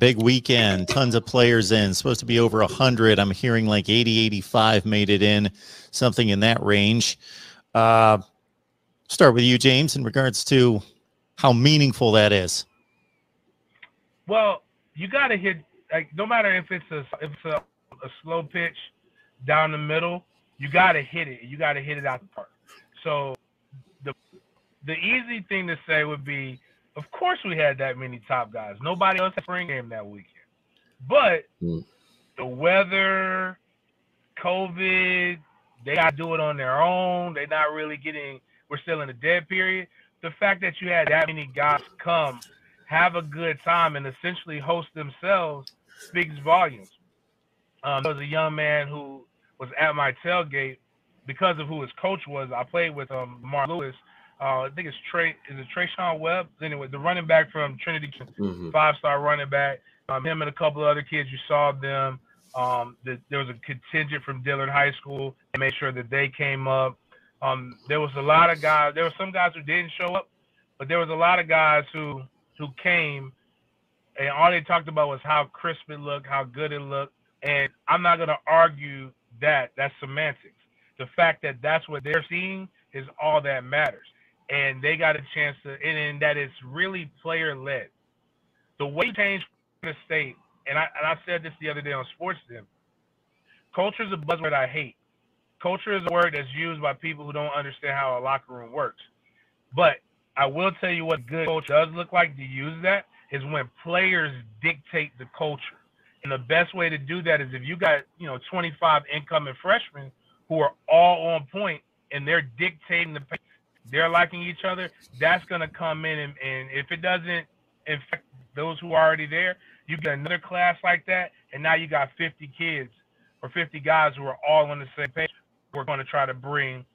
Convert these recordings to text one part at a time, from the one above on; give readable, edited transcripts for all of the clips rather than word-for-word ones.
big weekend, tons of players in, supposed to be over 100. I'm hearing like 80, 85 made it in, something in that range. Start with you, James, in regards to how meaningful that is. Well, you got to hit, like, no matter if it's a slow pitch down the middle, you got to hit it. You got to hit it out the park. So the easy thing to say would be, of course we had that many top guys. Nobody else had spring game that weekend. But the weather, COVID, they got to do it on their own. They're not really getting – we're still in a dead period. The fact that you had that many guys come, have a good time, and essentially host themselves speaks volumes. There was a young man who was at my tailgate because of who his coach was. I played with Mark Lewis. I think it's Trayshawn Webb? Anyway, the running back from Trinity, 5-star running back. Him and a couple of other kids, you saw them. There was a contingent from Dillard High School and made sure that they came up. There was a lot of guys. There were some guys who didn't show up, but there was a lot of guys who came, and all they talked about was how crisp it looked, how good it looked. And I'm not going to argue that. That's semantics. The fact that that's what they're seeing is all that matters. And they got a chance to, and that it's really player-led. The way you change the state, and I said this the other day on SportsDem, culture is a buzzword I hate. Culture is a word that's used by people who don't understand how a locker room works. But I will tell you what good coach does look like to use that is when players dictate the culture. And the best way to do that is if you got, 25 incoming freshmen who are all on point and they're dictating the pace, they're liking each other, that's going to come in. And if it doesn't infect those who are already there, you get another class like that, and now you got 50 kids or 50 guys who are all on the same page. We're going to try to bring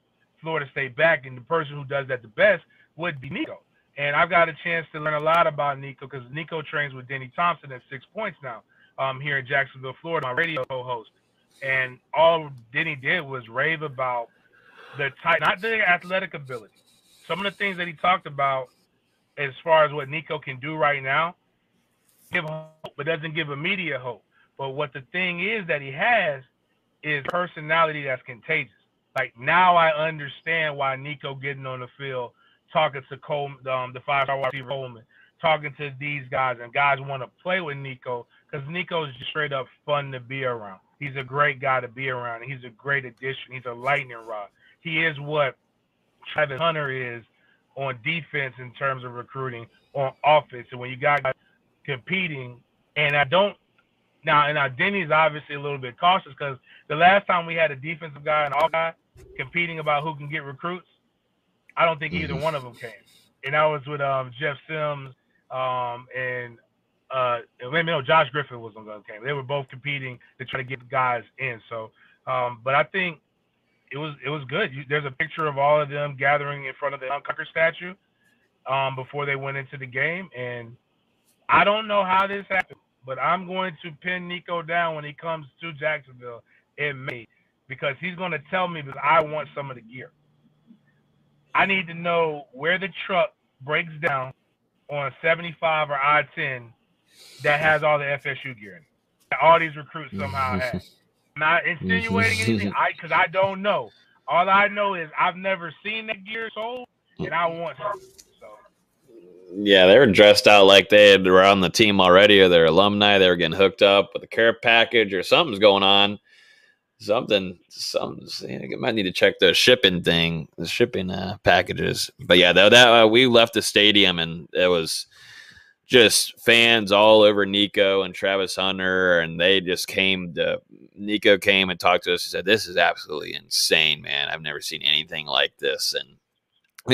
Florida State back, and the person who does that the best would be Nicco. And I've got a chance to learn a lot about Nicco because Nicco trains with Denny Thompson at 6 Points now here in Jacksonville, Florida, my radio co-host. And all Denny did was rave about the type, not the athletic ability. Some of the things that he talked about as far as what Nicco can do right now, give hope, but doesn't give immediate hope. But what the thing is that he has is personality that's contagious. Like, now I understand why Nicco getting on the field, talking to Coleman, the 5-star wide receiver Coleman, talking to these guys, and guys want to play with Nicco because Nicco is just straight up fun to be around. He's a great guy to be around. He's a great addition. He's a lightning rod. He is what Travis Hunter is on defense in terms of recruiting on offense. And when you got guys competing, and now Denny's obviously a little bit cautious because the last time we had a defensive guy and all guy competing about who can get recruits, I don't think either one of them came. And that was with Jeff Sims and Josh Griffin was on the game. They were both competing to try to get guys in. So, but I think it was good. There's a picture of all of them gathering in front of the Unconquered statue before they went into the game. And I don't know how this happened, but I'm going to pin Nicco down when he comes to Jacksonville in May because he's going to tell me because I want some of the gear. I need to know where the truck breaks down on 75 or I-10 that has all the FSU gear in it. That all these recruits somehow have. I'm not insinuating anything because I don't know. All I know is I've never seen that gear sold, and I want some. So. Yeah, they were dressed out like were on the team already or they're alumni. They were getting hooked up with a care package or something's going on. Something. You might need to check the shipping packages. But yeah, that we left the stadium and it was just fans all over Nicco and Travis Hunter, and they just Nicco came and talked to us. He said, "This is absolutely insane, man. I've never seen anything like this." And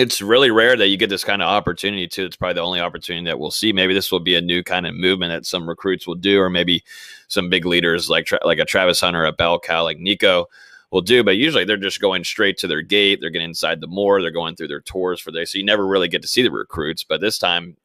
it's really rare that you get this kind of opportunity too. It's probably the only opportunity that we'll see. Maybe this will be a new kind of movement that some recruits will do, or maybe some big leaders like a Travis Hunter, a Bell Cow, like Nicco will do. But usually they're just going straight to their gate. They're getting inside the moor. They're going through their tours for this. So you never really get to see the recruits. But this time,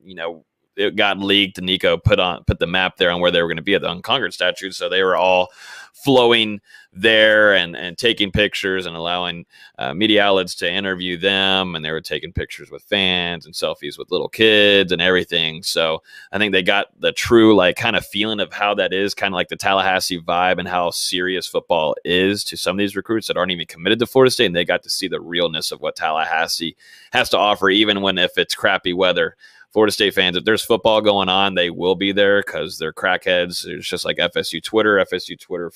it got leaked, and Nicco put the map there on where they were going to be at the Unconquered statue. So they were all flowing there and taking pictures and allowing media outlets to interview them, and they were taking pictures with fans and selfies with little kids and everything. So I think they got the true like kind of feeling of how that is, kind of like the Tallahassee vibe and how serious football is to some of these recruits that aren't even committed to Florida State, and they got to see the realness of what Tallahassee has to offer, even when if it's crappy weather. Florida State fans, if there's football going on, they will be there because they're crackheads. It's just like FSU Twitter. FSU Twitter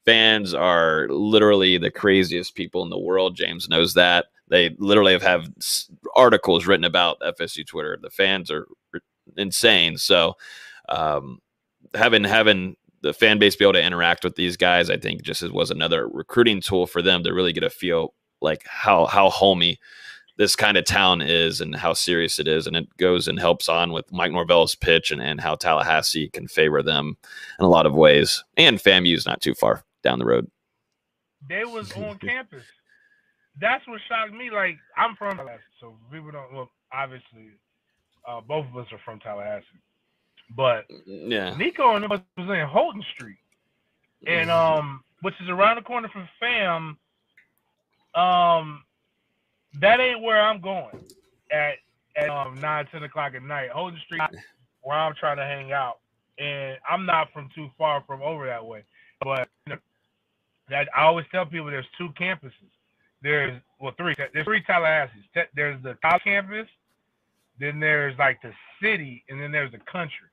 fans are literally the craziest people in the world. James knows that. They literally have articles written about FSU Twitter. The fans are insane. So having the fan base be able to interact with these guys, I think just was another recruiting tool for them to really get a feel like how homey this kind of town is and how serious it is. And it goes and helps on with Mike Norvell's pitch and how Tallahassee can favor them in a lot of ways. And FAMU's not too far down the road. They was on campus. That's what shocked me. Like, I'm from Tallahassee, so people don't, well, obviously, both of us are from Tallahassee. But yeah, Nicco and them was in Holton Street. And which is around the corner from FAM. That ain't where I'm going at 9, 10 o'clock at night. Holden Street, where I'm trying to hang out, and I'm not from too far from over that way. But that I always tell people there's 2 campuses. There's three. There's 3 Tallahassees. There's the college campus, then there's like the city, and then there's the country.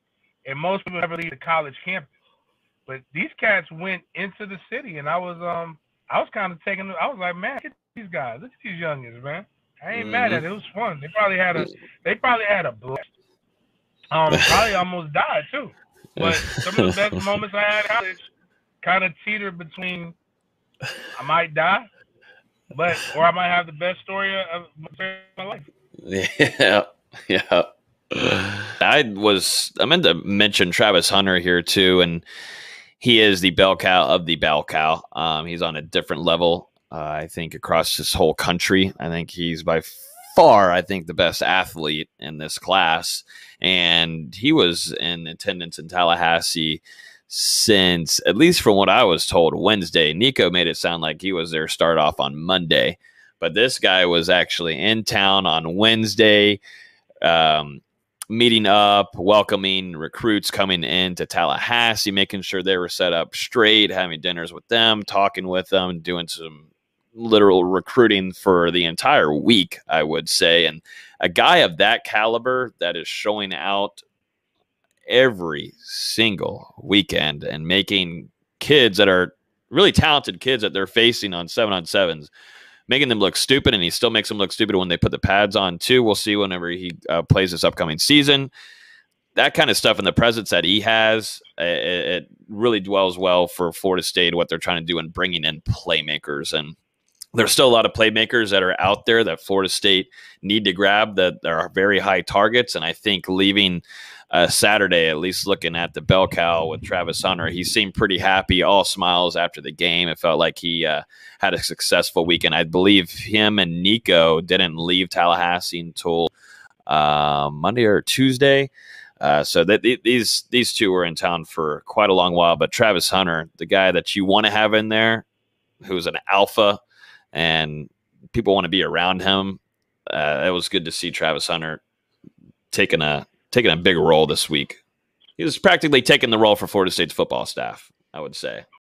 And most people never leave the college campus. But these cats went into the city, and I was kind of taking. I was like, man, these guys, look at these youngins, man. I ain't mad at it. It was fun. They probably had a blast. Probably almost died too. But some of the best moments I had in college kind of teetered between I might die, or I might have the best story of my life. Yeah. I meant to mention Travis Hunter here too, and he is the bell cow of the bell cow. He's on a different level. I think across this whole country, I think he's by far, the best athlete in this class. And he was in attendance in Tallahassee since, at least from what I was told, Wednesday. Nicco made it sound like he was there start off on Monday. But this guy was actually in town on Wednesday, meeting up, welcoming recruits coming into Tallahassee, making sure they were set up straight, having dinners with them, talking with them, doing some literal recruiting for the entire week, I would say. And a guy of that caliber that is showing out every single weekend and making kids that are really talented kids that they're facing on 7-on-7s, making them look stupid, and he still makes them look stupid when they put the pads on too. We'll see whenever he plays this upcoming season. That kind of stuff and the presence that he has, it really dwells well for Florida State, what they're trying to do in bringing in playmakers. And there's still a lot of playmakers that are out there that Florida State need to grab that are very high targets. And I think leaving Saturday, at least looking at the bell cow with Travis Hunter, he seemed pretty happy, all smiles after the game. It felt like he had a successful weekend. I believe him and Nicco didn't leave Tallahassee until Monday or Tuesday. So that these two were in town for quite a long while. But Travis Hunter, the guy that you want to have in there, who's an alpha, and people want to be around him. It was good to see Travis Hunter taking a big role this week. He was practically taking the role for Florida State's football staff, I would say.